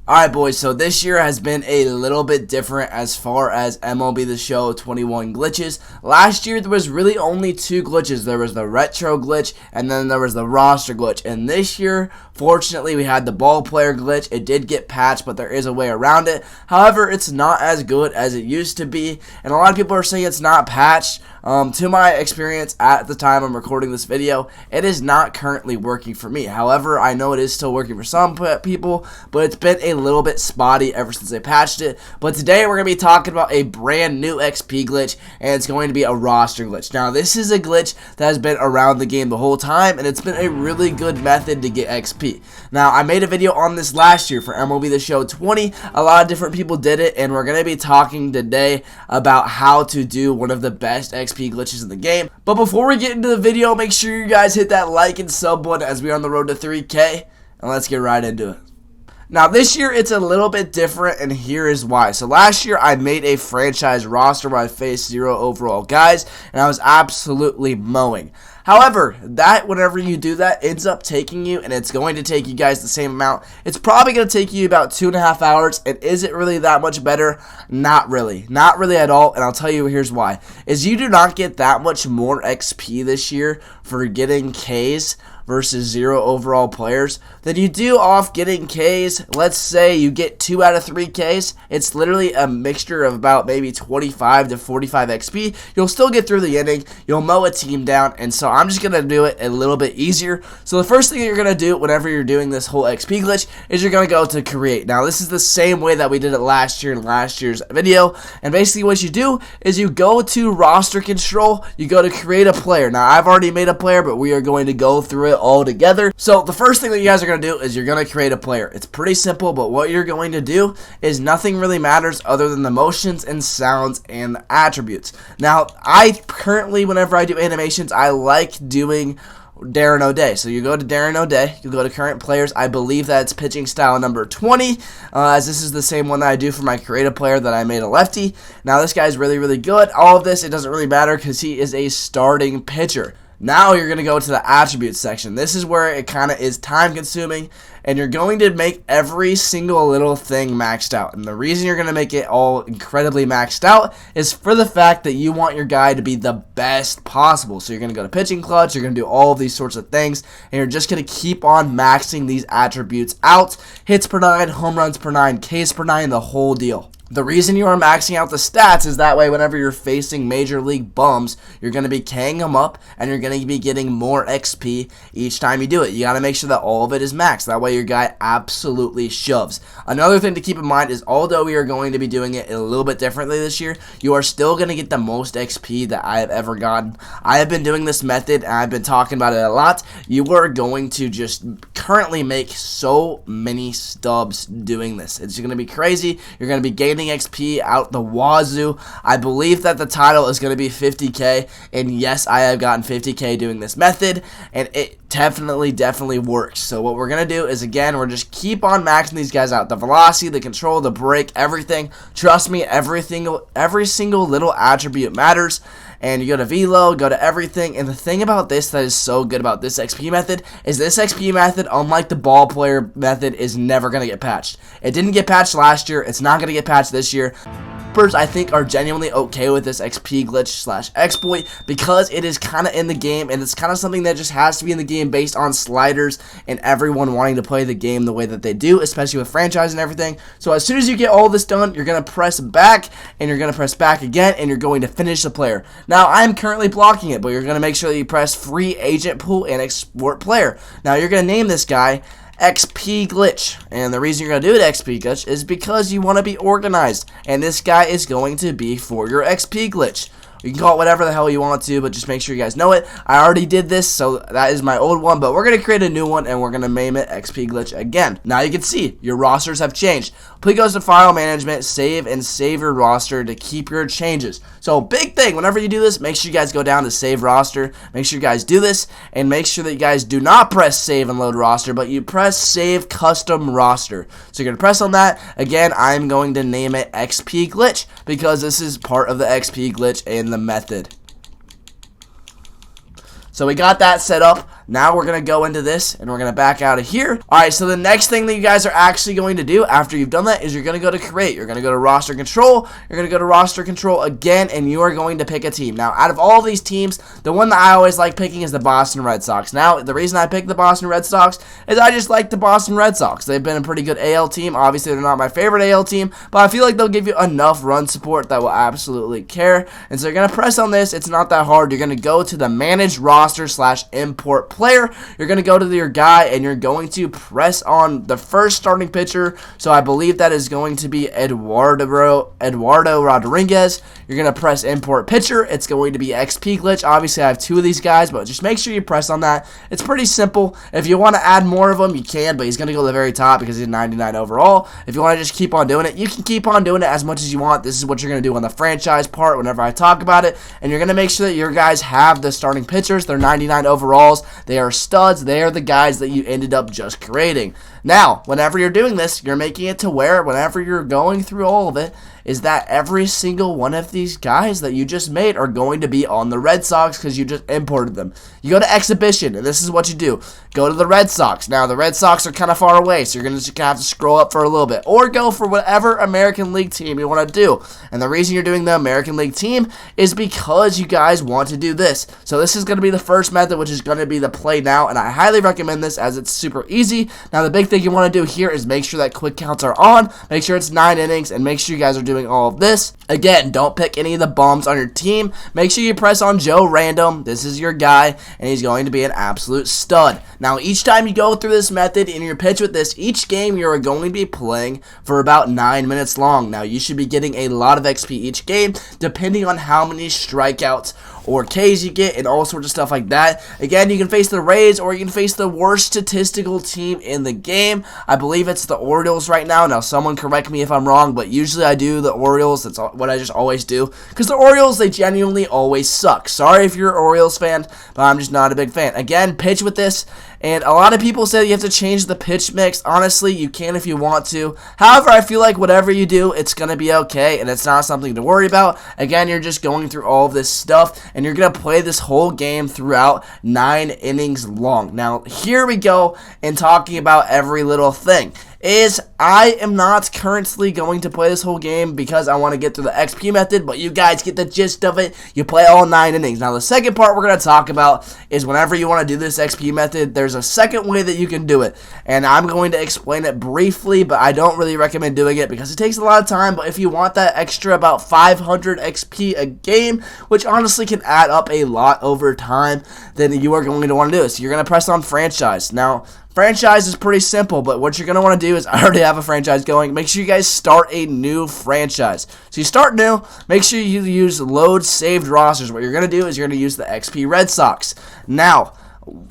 Alright boys, so this year has been a little bit different as far as MLB The Show 21 glitches. Last year there was really only two glitches. There was the retro glitch and then there was the roster glitch. And this year, fortunately, we had the ball player glitch. It did get patched, but there is a way around it. However, it's not as good as it used to be. And a lot of people are saying it's not patched. To my experience at the time I'm recording this video, it is not currently working for me. However, I know it is still working for some people, but it's been a little bit spotty ever since they patched it. But today we're going to be talking about a brand new XP glitch, and it's going to be a roster glitch. Now, this is a glitch that has been around the game the whole time, and it's been a really good method to get XP. Now, I made a video on this last year for MLB The Show 20. A lot of different people did it, and we're going to be talking today about how to do one of the best XP glitches in the game. But before we get into the video, make sure you guys hit that like and sub button as we're on the road to 3K, and let's get right into it. Now, this year, it's a little bit different, and here is why. So, last year, I made a franchise roster where I faced 0 overall guys, and I was absolutely mowing. However, whenever you do that, ends up taking you, and it's going to take you guys the same amount. It's probably going to take you about 2.5 hours, and is it really that much better? Not really. Not really at all, and I'll tell you here's why. Is you do not get that much more XP this year for getting Ks versus 0 overall players than you do off getting Ks. Let's say you get 2 out of 3 Ks. It's literally a mixture of about maybe 25 to 45 XP. You'll still get through the inning. You'll mow a team down, and so I'm just going to do it a little bit easier. So the first thing you're going to do whenever you're doing this whole XP glitch is you're going to go to create. Now, this is the same way that we did it last year in last year's video, and basically what you do is you go to roster control, you go to create a player. Now, I've already made a player, but we are going to go through it all together. So the first thing that you guys are going to do is you're going to create a player. It's pretty simple, but what you're going to do is nothing really matters other than the motions and sounds and the attributes. Now, I currently, whenever I do animations, I like doing Darren O'Day. So you go to Darren O'Day, you go to current players. I believe that's pitching style number 20, as this is the same one that I do for my creative player that I made a lefty. Now this guy's really, really good. All of this, it doesn't really matter because he is a starting pitcher. Now you're going to go to the attributes section. This is where it kind of is time consuming, and you're going to make every single little thing maxed out. And the reason you're going to make it all incredibly maxed out is for the fact that you want your guy to be the best possible. So you're going to go to pitching clutch, you're going to do all of these sorts of things, and you're just going to keep on maxing these attributes out. Hits per 9, home runs per 9, Ks per 9, the whole deal. The reason you are maxing out the stats is that way whenever you're facing major league bums, you're going to be K'ing them up and you're going to be getting more XP each time you do it. You got to make sure that all of it is maxed. That way your guy absolutely shoves. Another thing to keep in mind is although we are going to be doing it a little bit differently this year, you are still going to get the most XP that I have ever gotten. I have been doing this method and I've been talking about it a lot. You are going to just currently make so many stubs doing this. It's going to be crazy. You're going to be gaining XP out the wazoo. I believe that the title is going to be 50K, and yes, I have gotten 50K doing this method, and it definitely works. So what we're going to do is, again, we're just keep on maxing these guys out. The velocity, the control, the break, everything. Trust me, every single little attribute matters. And you go to velo, go to everything, and the thing about this that is so good about this XP method is this XP method, unlike the ball player method, is never going to get patched. It didn't get patched last year, it's not going to get patched this year. I think are genuinely okay with this XP glitch / exploit because it is kind of in the game, and it's kind of something that just has to be in the game based on sliders and everyone wanting to play the game the way that they do, especially with franchise and everything. So as soon as you get all this done, you're going to press back, and you're going to press back again, and you're going to finish the player. Now, I'm currently blocking it, but you're going to make sure that you press free agent pool and export player. Now, you're going to name this guy XP glitch, and the reason you're going to do it XP glitch is because you want to be organized, and this guy is going to be for your XP glitch. You can call it whatever the hell you want to, but just make sure you guys know it. I already did this, so that is my old one, but we're going to create a new one, and we're going to name it XP Glitch again. Now you can see your rosters have changed. Please go to File Management, Save, and save your roster to keep your changes. So big thing, whenever you do this, make sure you guys go down to Save Roster. Make sure you guys do this, and make sure that you guys do not press Save and Load Roster, but you press Save Custom Roster. So you're going to press on that. Again, I'm going to name it XP Glitch because this is part of the XP Glitch and the method. So we got that set up. now we're going to go into this, and we're going to back out of here. Alright, so the next thing that you guys are actually going to do after you've done that is you're going to go to create. You're going to go to roster control. You're going to go to roster control again, and you are going to pick a team. Now, out of all these teams, the one that I always like picking is the Boston Red Sox. Now, the reason I picked the Boston Red Sox is I just like the Boston Red Sox. They've been a pretty good AL team. Obviously, they're not my favorite AL team, but I feel like they'll give you enough run support that will absolutely care. And so you're going to press on this. It's not that hard. You're going to go to the manage roster / import player. You're going to go to your guy, and you're going to press on the first starting pitcher. So I believe that is going to be Eduardo Rodriguez. You're going to press import pitcher. It's going to be XP glitch. Obviously, I have 2 of these guys, but just make sure you press on that. It's pretty simple. If you want to add more of them, you can, but he's going to go to the very top because he's 99 overall. If you want to just keep on doing it, you can keep on doing it as much as you want. This is what you're going to do on the franchise part whenever I talk about it, and you're going to make sure that your guys have the starting pitchers. They're 99 overalls. They are studs. They are the guys that you ended up just creating. Now, whenever you're doing this, you're making it to where whenever you're going through all of it, is that every single one of these guys that you just made are going to be on the Red Sox because you just imported them. You go to exhibition, and this is what you do. Go to the Red Sox. Now, the Red Sox are kind of far away, so you're going to have to scroll up for a little bit. Or go for whatever American League team you want to do. And the reason you're doing the American League team is because you guys want to do this. So this is going to be the first method, which is going to be the play now, and I highly recommend this as it's super easy. Now, the big thing you want to do here is make sure that quick counts are on, make sure it's 9 innings, and make sure you guys are doing all of this. Again, don't pick any of the bums on your team. Make sure you press on Joe Random. This is your guy, and he's going to be an absolute stud. Now, each time you go through this method and you pitch with this, each game you are going to be playing for about 9 minutes long. Now, you should be getting a lot of XP each game, depending on how many strikeouts or Ks you get and all sorts of stuff like that. Again, you can face the Rays or you can face the worst statistical team in the game. I believe it's the Orioles right now. Now, someone correct me if I'm wrong, but usually I do the Orioles. That's what I just always do. Because the Orioles, they genuinely always suck. Sorry if you're an Orioles fan, but I'm just not a big fan. Again, pitch with this. And a lot of people say you have to change the pitch mix. Honestly, you can if you want to. However, I feel like whatever you do, it's going to be okay, and it's not something to worry about. Again, you're just going through all of this stuff, and you're going to play this whole game throughout 9 innings long. Now, here we go in talking about every little thing. I am not currently going to play this whole game because I want to get through the XP method, but you guys get the gist of it. You play all 9 innings. Now, the second part we're going to talk about is whenever you want to do this XP method, there's a second way that you can do it, and I'm going to explain it briefly, but I don't really recommend doing it because it takes a lot of time, but if you want that extra about 500 XP a game, which honestly can add up a lot over time, then you are going to want to do it. So you're going to press on franchise. Now, franchise is pretty simple, but what you're going to want to do is, I already have a franchise going, make sure you guys start a new franchise. So you start new, make sure you use load saved rosters. What you're going to do is you're going to use the XP Red Sox. Now,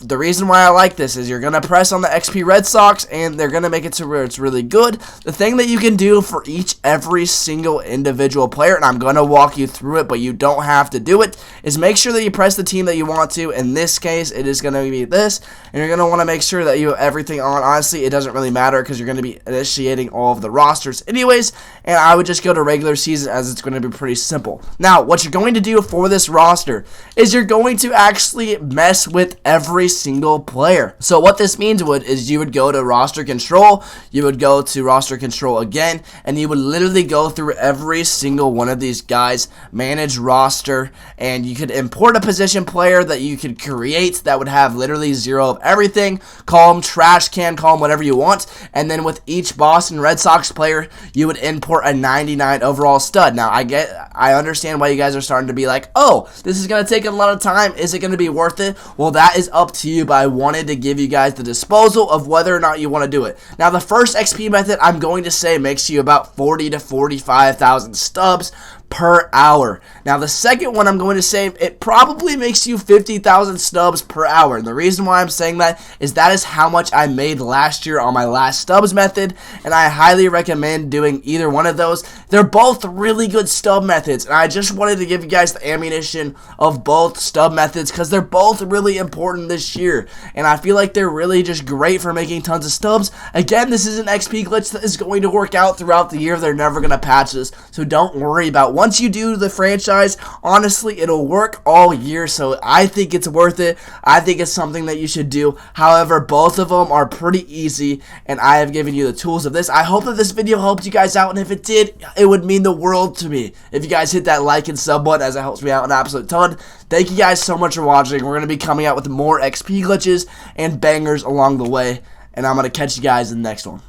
the reason why I like this is you're going to press on the XP Red Sox, and they're going to make it to where it's really good. The thing that you can do for every single individual player, and I'm going to walk you through it, but you don't have to do it, is make sure that you press the team that you want to. In this case, it is going to be this, and you're going to want to make sure that you have everything on. Honestly, it doesn't really matter because you're going to be initiating all of the rosters anyways, and I would just go to regular season as it's going to be pretty simple. Now, what you're going to do for this roster is you're going to actually mess with every single player. So what this means is you would go to roster control, you would go to roster control again, and you would literally go through every single one of these guys, manage roster, and you could import a position player that you could create that would have literally 0 of everything, call them trash can, call them whatever you want, and then with each Boston Red Sox player, you would import a 99 overall stud. Now, I understand why you guys are starting to be like, oh, this is going to take a lot of time. Is it going to be worth it? Well, that is up to you, but I wanted to give you guys the disposal of whether or not you want to do it. Now, the first XP method I'm going to say makes you about 40 to 45,000 stubs per hour. Now, the second one I'm going to say, it probably makes you 50,000 stubs per hour. And the reason why I'm saying that is how much I made last year on my last stubs method, and I highly recommend doing either one of those. They're both really good stub methods, and I just wanted to give you guys the ammunition of both stub methods because they're both really important this year, and I feel like they're really just great for making tons of stubs. Again, this is an XP glitch that is going to work out throughout the year. They're never going to patch this, so don't worry about once you do the franchise, honestly, it'll work all year, so I think it's worth it. I think it's something that you should do. However, both of them are pretty easy, and I have given you the tools of this. I hope that this video helped you guys out, and if it did, it would mean the world to me if you guys hit that like and sub button, as it helps me out an absolute ton. Thank you guys so much for watching. We're going to be coming out with more XP glitches and bangers along the way, and I'm going to catch you guys in the next one.